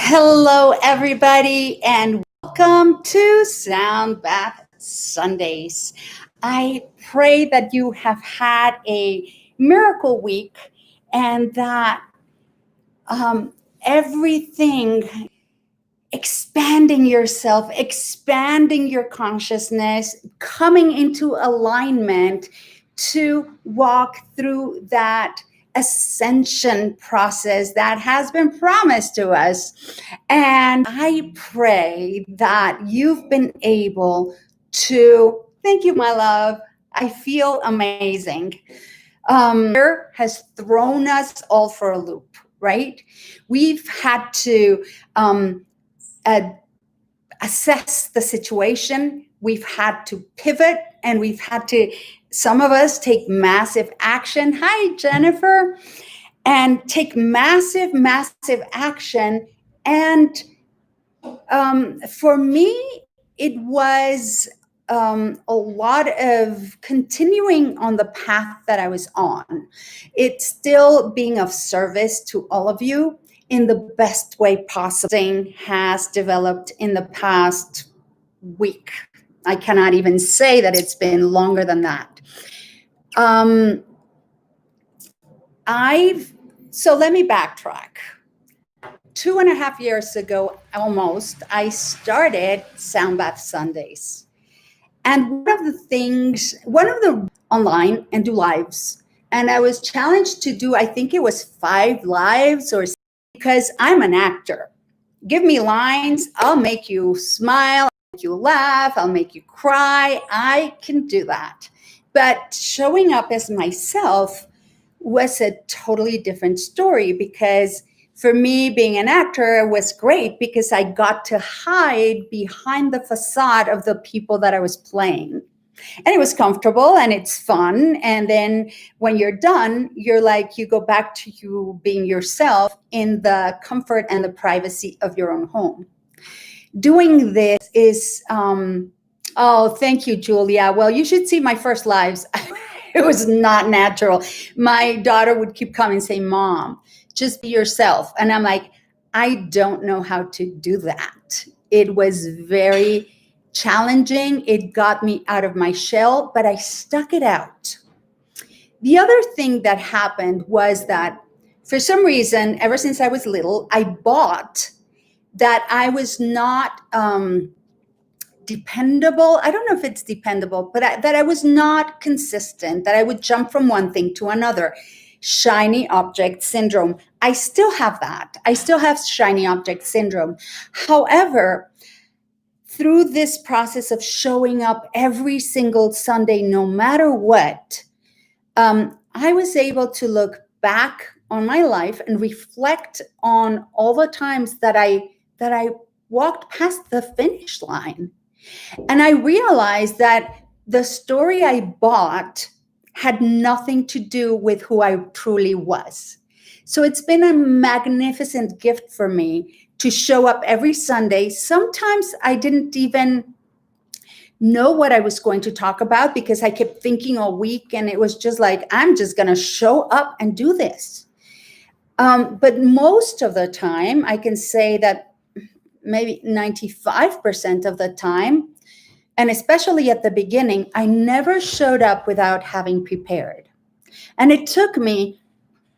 Hello, everybody, and welcome to Soundbath Sundays. I pray that you have had a miracle week and that everything, expanding yourself, expanding your consciousness, coming into alignment to walk through that ascension process that has been promised to us. And I pray that you've been able to, thank you, my love. I feel amazing. Has thrown us all for a loop, right? We've had to uh, assess the situation. We've had to pivot and we've had to, some of us take massive action. Hi, Jennifer. And take massive, massive action. And for me, it was a lot of continuing on the path that I was on. It's still being of service to all of you in the best way possible. Has developed in the past week. I cannot even say that it's been longer than that. So let me backtrack. 2.5 years ago, almost, I started Soundbath Sundays. And one of the online and do lives. And I was challenged to do, I think it was 5 lives or because I'm an actor. Give me lines, I'll make you smile, I'll make you laugh, I'll make you cry. I can do that. But showing up as myself was a totally different story because for me, being an actor was great because I got to hide behind the facade of the people that I was playing. And it was comfortable and it's fun. And then when you're done, you're like, you go back to you being yourself in the comfort and the privacy of your own home. Doing this is, oh, thank you, Julia. Well, you should see my first lives. It was not natural. My daughter would keep coming and say, Mom, just be yourself. And I'm like, I don't know how to do that. It was very challenging. It got me out of my shell, but I stuck it out. The other thing that happened was that for some reason, ever since I was little, I bought that I was not dependable. I don't know if it's dependable, but that I was not consistent, that I would jump from one thing to another. Shiny object syndrome. I still have that. I still have shiny object syndrome. However, through this process of showing up every single Sunday, no matter what, I was able to look back on my life and reflect on all the times that I walked past the finish line. And I realized that the story I bought had nothing to do with who I truly was. So it's been a magnificent gift for me to show up every Sunday. Sometimes I didn't even know what I was going to talk about because I kept thinking all week and it was just like, I'm just going to show up and do this. But most of the time, I can say that maybe 95% of the time, and especially at the beginning, I never showed up without having prepared. And it took me,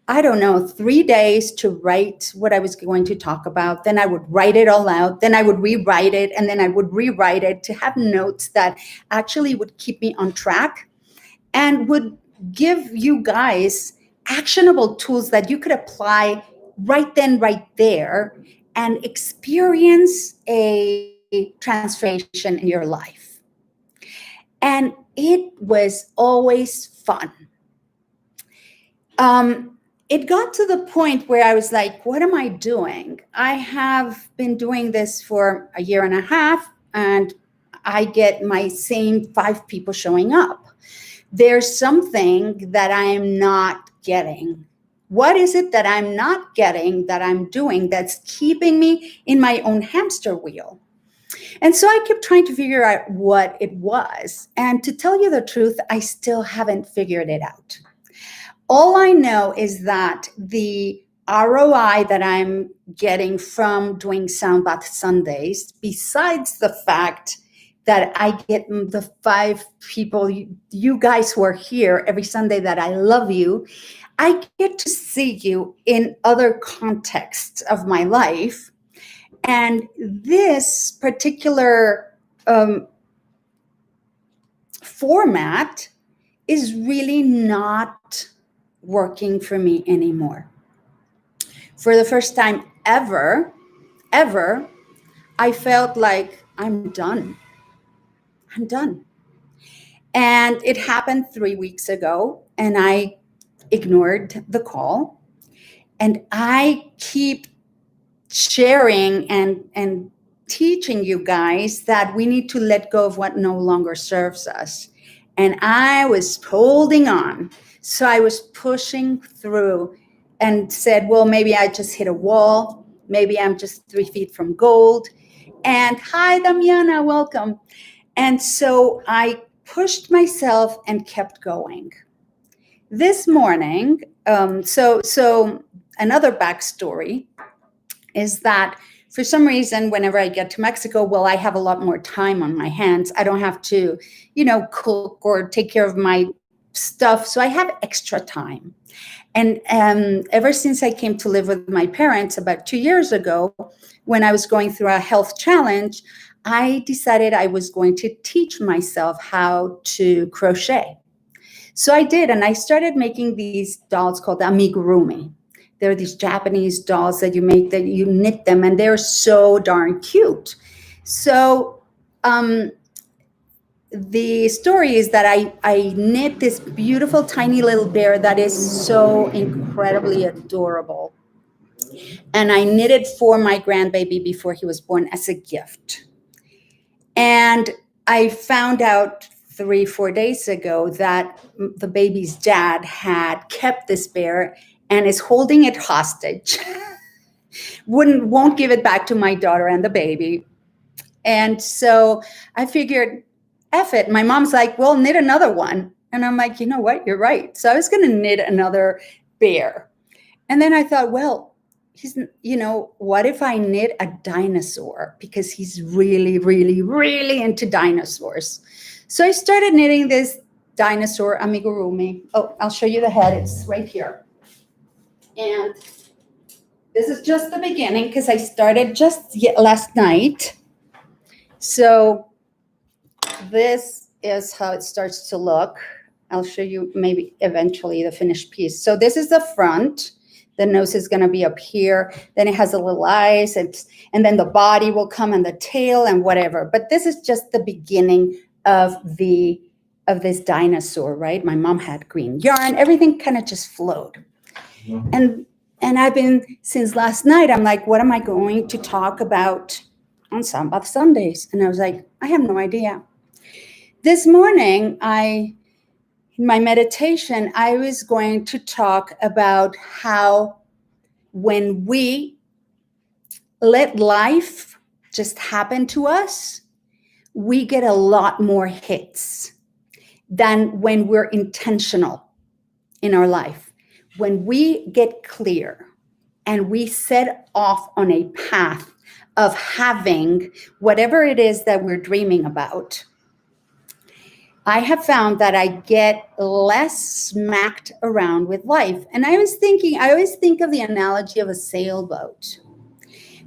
I don't know, 3 days to write what I was going to talk about. Then I would write it all out. Then I would rewrite it. And then I would rewrite it to have notes that actually would keep me on track and would give you guys actionable tools that you could apply right then, right there, and experience a transformation in your life. And it was always fun. It got to the point where I was like, what am I doing? I have been doing this for 1.5 years, and I get my same 5 people showing up. There's something that I am not getting. What is it that I'm not getting that I'm doing that's keeping me in my own hamster wheel? And so I kept trying to figure out what it was. And to tell you the truth, I still haven't figured it out. All I know is that the ROI that I'm getting from doing Soundbath Sundays, besides the fact that I get the 5 people, you guys who are here every Sunday that I love you, I get to see you in other contexts of my life. And this particular format is really not working for me anymore. For the first time ever, I felt like I'm done. I'm done. And it happened 3 weeks ago, and I ignored the call. And I keep sharing and teaching you guys that we need to let go of what no longer serves us. And I was holding on. So I was pushing through and said, well, maybe I just hit a wall. Maybe I'm just 3 feet from gold. And hi, Damiana, welcome. And so I pushed myself and kept going. This morning, so another backstory is that for some reason, whenever I get to Mexico, well, I have a lot more time on my hands. I don't have to, cook or take care of my stuff. So I have extra time. And ever since I came to live with my parents about 2 years ago, when I was going through a health challenge, I decided I was going to teach myself how to crochet. So I did, and I started making these dolls called amigurumi. They're these Japanese dolls that you make, that you knit them, and they're so darn cute. So the story is that I knit this beautiful tiny little bear that is so incredibly adorable. And I knit it for my grandbaby before he was born as a gift. And I found out 3-4 days ago that the baby's dad had kept this bear and is holding it hostage. Won't give it back to my daughter and the baby. And so I figured, F it. My mom's like, well, knit another one. And I'm like, you know what? You're right. So I was going to knit another bear. And then I thought, well, what if I knit a dinosaur? Because he's really, really, really into dinosaurs. So I started knitting this dinosaur amigurumi. Oh, I'll show you the head. It's right here. And this is just the beginning because I started just last night. So this is how it starts to look. I'll show you maybe eventually the finished piece. So this is the front. The nose is going to be up here. Then it has a little eyes, and then the body will come and the tail and whatever. But this is just the beginning of this dinosaur, right? My mom had green yarn. Everything kind of just flowed. And I've been, since last night, I'm like, what am I going to talk about on Soundbath Sundays? And I was like, I have no idea. This morning, in my meditation, I was going to talk about how when we let life just happen to us, we get a lot more hits than when we're intentional in our life. When we get clear and we set off on a path of having whatever it is that we're dreaming about, I have found that I get less smacked around with life. And I always think of the analogy of a sailboat.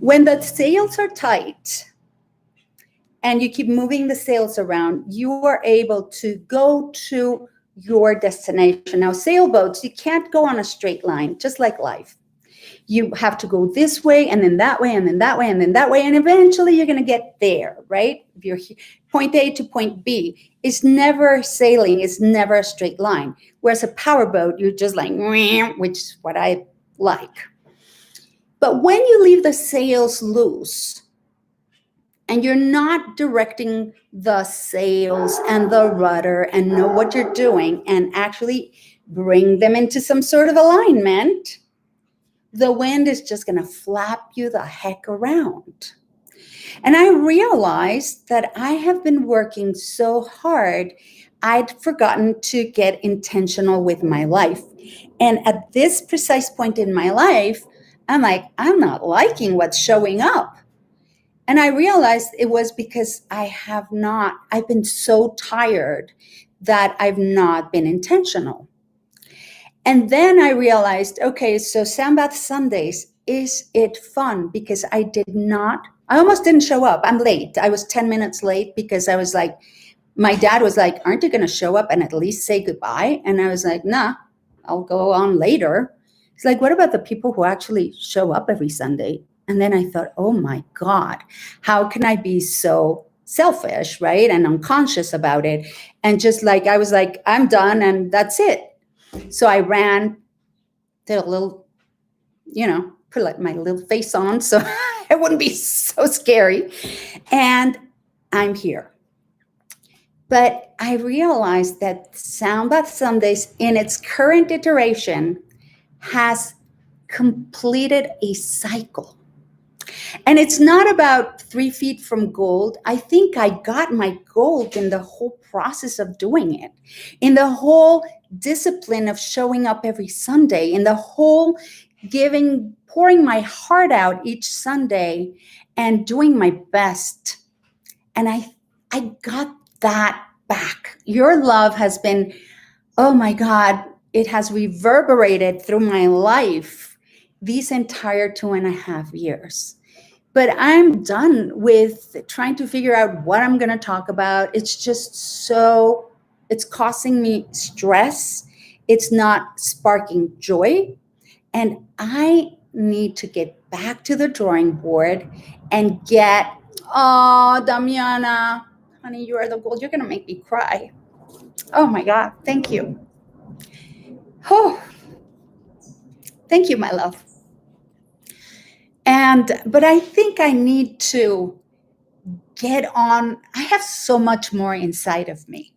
When the sails are tight and you keep moving the sails around, you are able to go to your destination. Now, sailboats, you can't go on a straight line, just like life. You have to go this way and then that way and then that way and then that way. And eventually you're going to get there, right? If you're point A to point B, it's never sailing. It's never a straight line. Whereas a powerboat, you're just like, which is what I like. But when you leave the sails loose and you're not directing the sails and the rudder and know what you're doing and actually bring them into some sort of alignment, the wind is just going to flap you the heck around. And I realized that I have been working so hard, I'd forgotten to get intentional with my life. And at this precise point in my life, I'm like, I'm not liking what's showing up. And I realized it was because I've been so tired that I've not been intentional. And then I realized, okay, so Soundbath Sundays, is it fun? Because I almost didn't show up. I'm late. I was 10 minutes late because I was like, my dad was like, aren't you going to show up and at least say goodbye? And I was like, nah, I'll go on later. He's like, what about the people who actually show up every Sunday? And then I thought, oh my God, how can I be so selfish, right? And unconscious about it. And just like, I was like, I'm done and that's it. So I ran, did a little, put like my little face on so it wouldn't be so scary. And I'm here. But I realized that Soundbath Sundays in its current iteration has completed a cycle. And it's not about 3 feet from gold. I think I got my gold in the whole process of doing it, in the whole discipline of showing up every Sunday, in the whole pouring my heart out each Sunday and doing my best. And I got that back. Your love has been, oh my God, it has reverberated through my life these entire 2.5 years. But I'm done with trying to figure out what I'm going to talk about. It's just it's causing me stress. It's not sparking joy. And I need to get back to the drawing board and oh, Damiana, honey, you are the gold. You're going to make me cry. Oh my God. Thank you. Oh, thank you, my love. But I think I need to get on. I have so much more inside of me.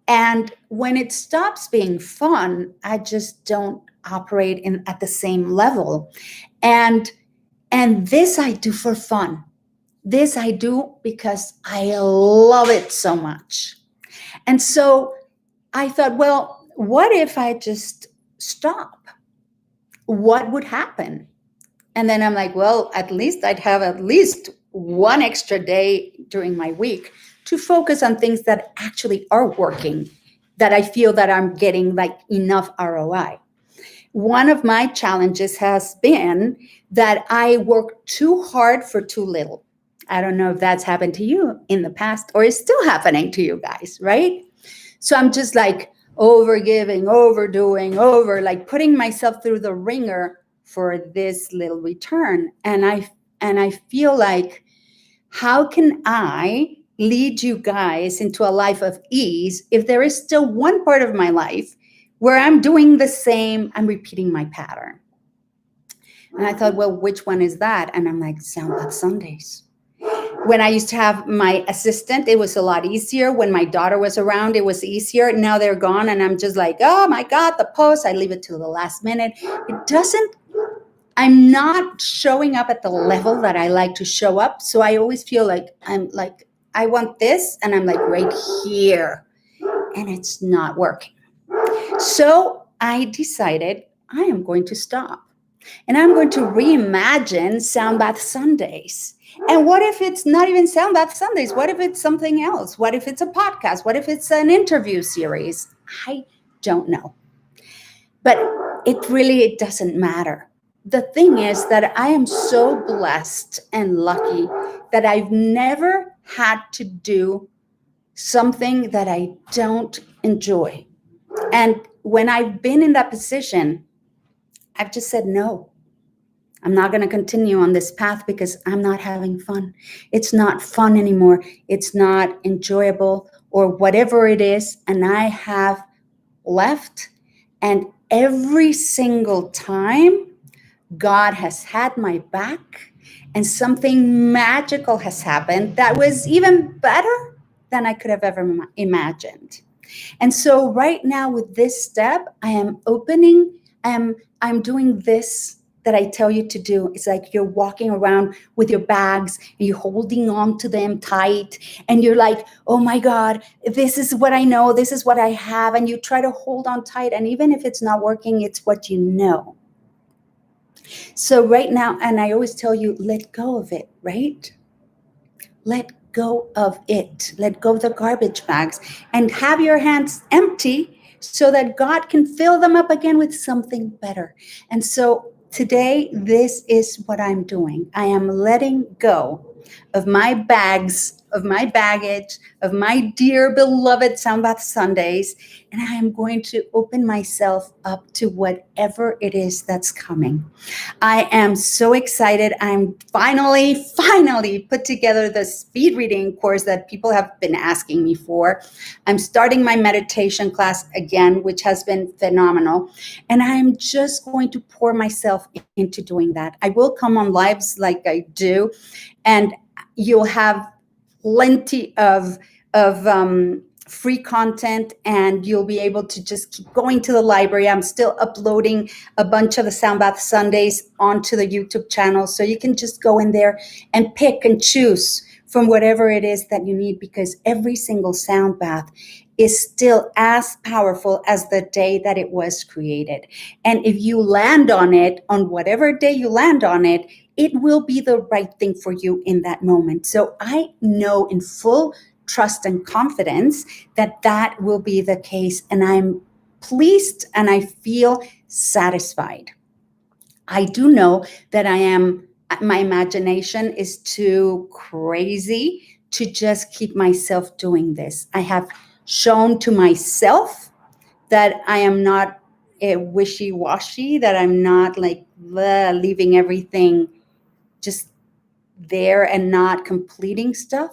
And when it stops being fun, I just don't operate at the same level. And this I do for fun. This I do because I love it so much. And so I thought, well, what if I just stop? What would happen? And then I'm like, well, at least I'd have at least one extra day during my week to focus on things that actually are working, that I feel that I'm getting like enough ROI. One of my challenges has been that I work too hard for too little. I don't know if that's happened to you in the past or is still happening to you guys, right? So I'm just like overgiving, overdoing, like putting myself through the ringer for this little return. And I feel like, how can I lead you guys into a life of ease if there is still one part of my life where I'm doing the same, I'm repeating my pattern? And I thought, well, which one is that? And I'm like, Soundbath Sundays. When I used to have my assistant, it was a lot easier. When my daughter was around, it was easier. Now they're gone, and I'm just like, oh my God, the post, I leave it till the last minute. I'm not showing up at the level that I like to show up. So I always feel like I want this, and I'm like right here, and it's not working. So I decided I am going to stop, and I'm going to reimagine Soundbath Sundays. And what if it's not even Soundbath Sundays? What if it's something else? What if it's a podcast? What if it's an interview series? I don't know. But it doesn't matter. The thing is that I am so blessed and lucky that I've never had to do something that I don't enjoy. And when I've been in that position, I've just said, no, I'm not going to continue on this path because I'm not having fun. It's not fun anymore. It's not enjoyable or whatever it is. And I have left. And every single time, God has had my back and something magical has happened that was even better than I could have ever imagined. And so right now with this step, I am opening, I'm doing this that I tell you to do. It's like you're walking around with your bags and you're holding on to them tight. And you're like, oh my God, this is what I know. This is what I have. And you try to hold on tight. And even if it's not working, it's what you know. So right now, and I always tell you, let go of it, right? Let go of it. Let go of the garbage bags and have your hands empty so that God can fill them up again with something better. And so today, this is what I'm doing. I am letting go of my bags, of my baggage, of my dear beloved Soundbath Sundays, and I am going to open myself up to whatever it is that's coming. I am so excited. I'm finally put together the speed reading course that people have been asking me for. I'm starting my meditation class again, which has been phenomenal. And I'm just going to pour myself into doing that. I will come on lives like I do, and you'll have plenty of free content, and you'll be able to just keep going to the library. I'm still uploading a bunch of the Soundbath Sundays onto the YouTube channel, so you can just go in there and pick and choose from whatever it is that you need, because every single sound bath is still as powerful as the day that it was created. And if you land on it, on whatever day you land on it, it will be the right thing for you in that moment. So I know in full trust and confidence that that will be the case. And I'm pleased and I feel satisfied. I do know that my imagination is too crazy to just keep myself doing this. I have shown to myself that I am not a wishy-washy, that I'm not like leaving everything just there and not completing stuff.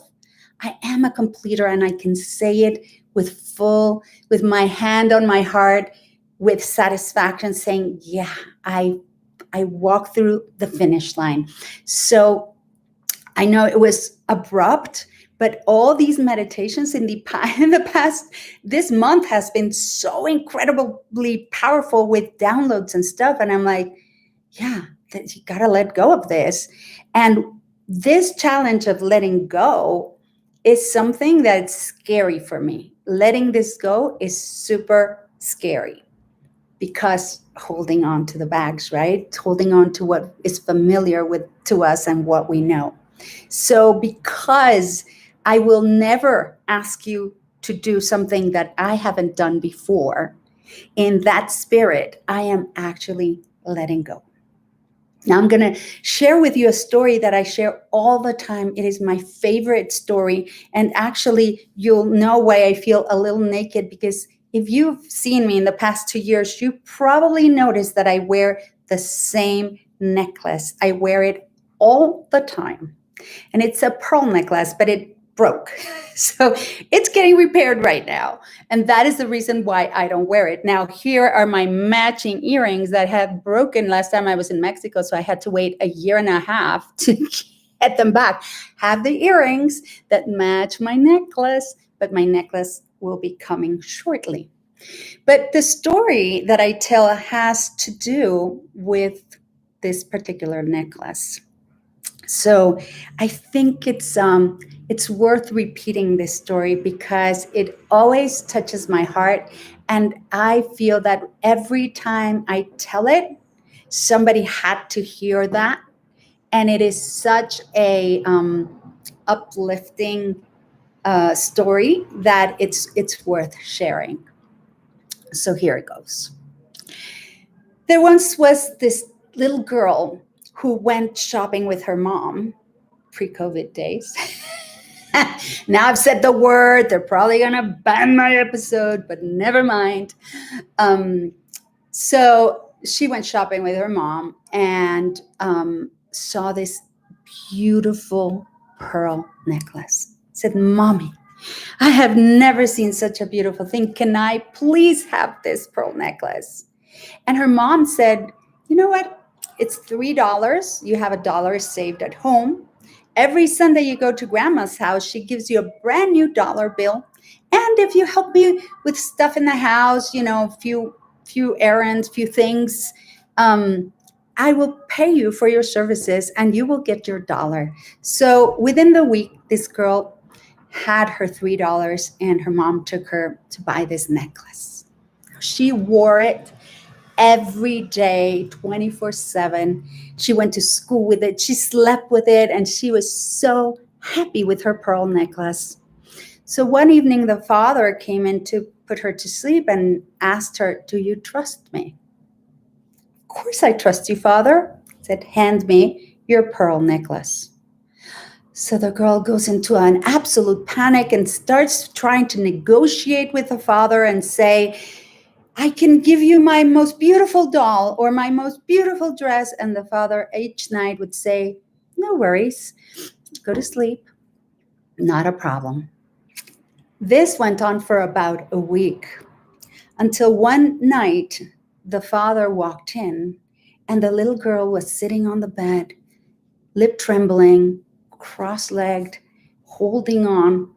I am a completer, and I can say it with my hand on my heart, with satisfaction, saying, yeah, I walked through the finish line. So I know it was abrupt, but all these meditations in the past, this month has been so incredibly powerful with downloads and stuff. And I'm like, yeah, you got to let go of this. And this challenge of letting go is something that's scary for me. Letting this go is super scary, because holding on to the bags, right? Holding on to what is familiar to us and what we know. So because I will never ask you to do something that I haven't done before, in that spirit, I am actually letting go. Now, I'm going to share with you a story that I share all the time. It is my favorite story. And actually, you'll know why I feel a little naked, because if you've seen me in the past 2 years, you probably noticed that I wear the same necklace. I wear it all the time. And it's a pearl necklace, but it broke. So it's getting repaired right now. And that is the reason why I don't wear it. Now, here are my matching earrings that had broken last time I was in Mexico. So I had to wait 1.5 years to get them back. Have the earrings that match my necklace, but my necklace will be coming shortly. But the story that I tell has to do with this particular necklace. So I think it's worth repeating this story, because it always touches my heart, and I feel that every time I tell it, somebody had to hear that, and it is such a uplifting story that it's worth sharing. So here it goes. There once was this little girl who went shopping with her mom, pre-COVID days. Now I've said the word, they're probably going to ban my episode, but never mind. So she went shopping with her mom and saw this beautiful pearl necklace. Said, "Mommy, I have never seen such a beautiful thing. Can I please have this pearl necklace?" And her mom said, "You know what? It's $3. You have $1 saved at home. Every Sunday you go to grandma's house, she gives you a brand new dollar bill. And if you help me with stuff in the house, few errands, few things, I will pay you for your services and you will get your dollar." So within the week, this girl had her $3 and her mom took her to buy this necklace. She wore it every day, 24/7. She went to school with it. She slept with it, and she was so happy with her pearl necklace. So one evening, the father came in to put her to sleep and asked her, "Do you trust me?" "Of course I trust you, father." He said, "Hand me your pearl necklace." So the girl goes into an absolute panic and starts trying to negotiate with the father and say, "I can give you my most beautiful doll or my most beautiful dress." And the father each night would say, "No worries, go to sleep, not a problem." This went on for about a week until one night the father walked in and the little girl was sitting on the bed, lip trembling, cross-legged, holding on.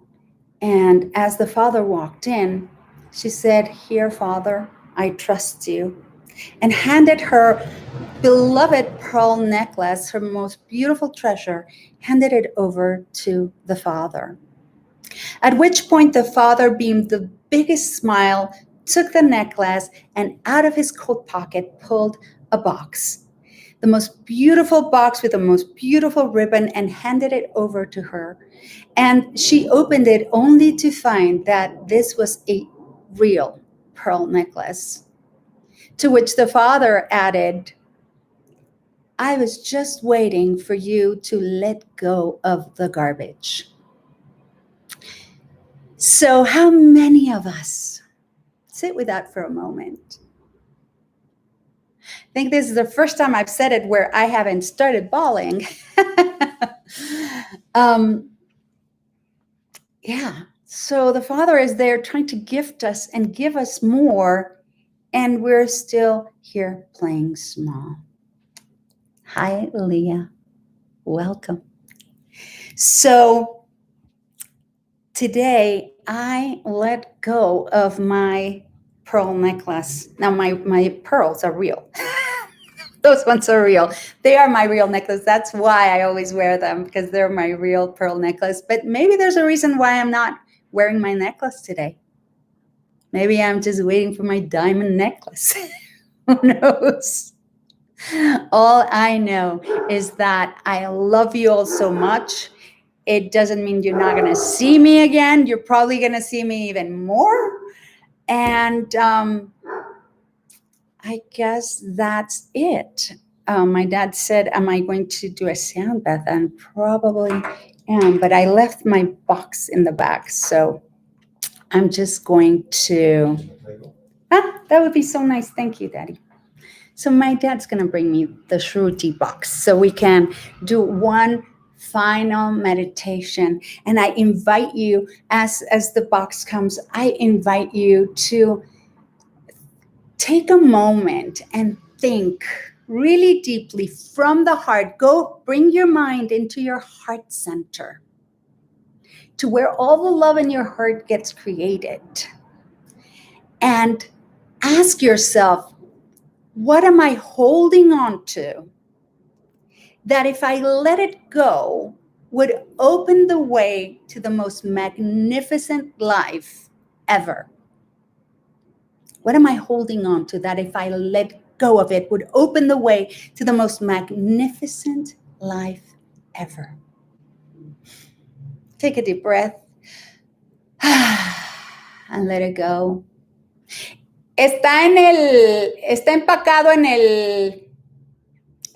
And as the father walked in, she said, "Here, father, I trust you," and handed her beloved pearl necklace, her most beautiful treasure, handed it over to the father. At which point the father beamed the biggest smile, took the necklace, and out of his coat pocket pulled a box, the most beautiful box with the most beautiful ribbon, and handed it over to her. And she opened it only to find that this was a real pearl necklace. To which the father added, "I was just waiting for you to let go of the garbage." So, how many of us sit with that for a moment? I think this is the first time I've said it where I haven't started bawling. Yeah. So the Father is there trying to gift us and give us more, and we're still here playing small. Hi, Leah. Welcome. So today I let go of my pearl necklace. Now my pearls are real. Those ones are real. They are my real necklace. That's why I always wear them, because they're my real pearl necklace. But maybe there's a reason why I'm not wearing my necklace today. Maybe I'm just waiting for my diamond necklace. Who knows? All I know is that I love you all so much. It doesn't mean you're not going to see me again. You're probably going to see me even more. And I guess that's it. My dad said, "Am I going to do a sound bath?" And probably am, but I left my box in the back. So I'm just going to. That would be so nice. Thank you, Daddy. So my dad's going to bring me the Shruti box so we can do one final meditation. And I invite you, as the box comes, I invite you to take a moment and think really deeply from the heart. Go bring your mind into your heart center, to where all the love in your heart gets created. And ask yourself, what am I holding on to that if I let it go would open the way to the most magnificent life ever? What am I holding on to that if I let go of it would open the way to the most magnificent life ever? Take a deep breath and let it go. Está empacado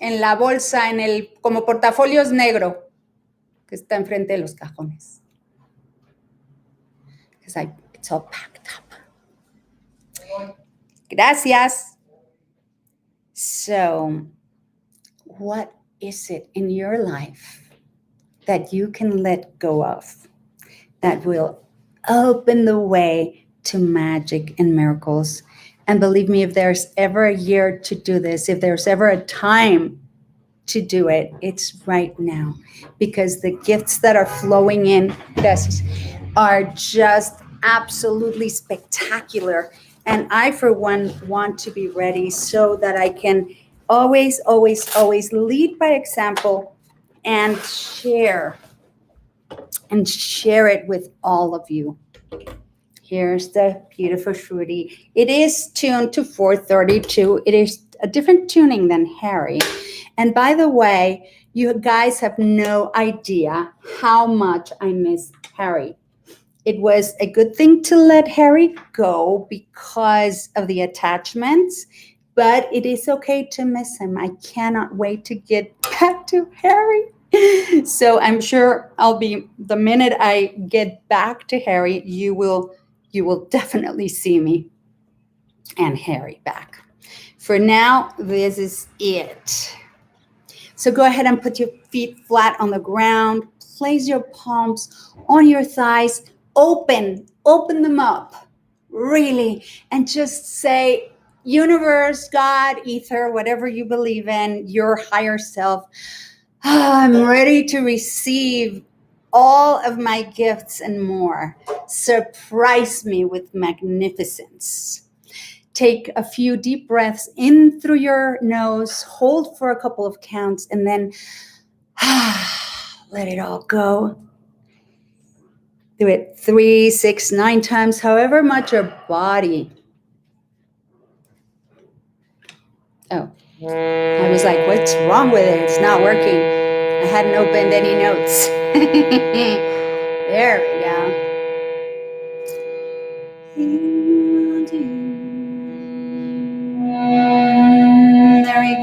en la bolsa, como portafolios negro que está enfrente de los cajones. Because it's all packed up. Gracias. So, what is it in your life that you can let go of that will open the way to magic and miracles? And believe me, if there's ever a year to do this, if there's ever a time to do it, it's right now, because the gifts that are flowing in are just absolutely spectacular. And I, for one, want to be ready so that I can always, always, always lead by example and share it with all of you. Here's the beautiful Shruti. It is tuned to 432. It is a different tuning than Harry. And by the way, you guys have no idea how much I miss Harry. It was a good thing to let Harry go because of the attachments, but it is okay to miss him. I cannot wait to get back to Harry. So I'm sure I'll be the minute I get back to Harry, you will definitely see me and Harry back. For now, this is it. So go ahead and put your feet flat on the ground. Place your palms on your thighs. Open them up, really, and just say, universe, God, ether, whatever you believe in, your higher self, I'm ready to receive all of my gifts and more. Surprise me with magnificence. Take a few deep breaths in through your nose, hold for a couple of counts, and then let it all go. Do it 3, 6, 9 times, however much your body. Oh, I was like, what's wrong with it? It's not working. I hadn't opened any notes. There we go. There we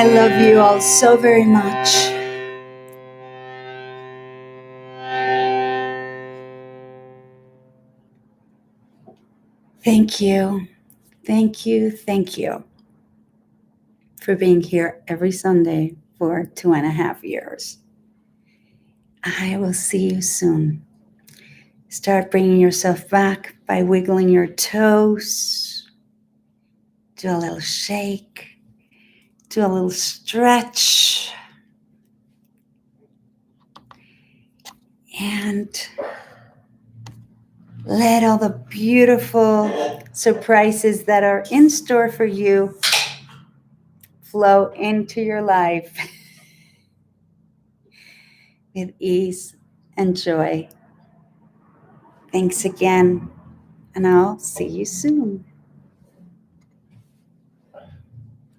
I love you all so very much. Thank you. Thank you. Thank you for being here every Sunday for 2.5 years. I will see you soon. Start bringing yourself back by wiggling your toes. Do a little shake. Do a little stretch. And let all the beautiful surprises that are in store for you flow into your life with ease and joy. Thanks again, and I'll see you soon.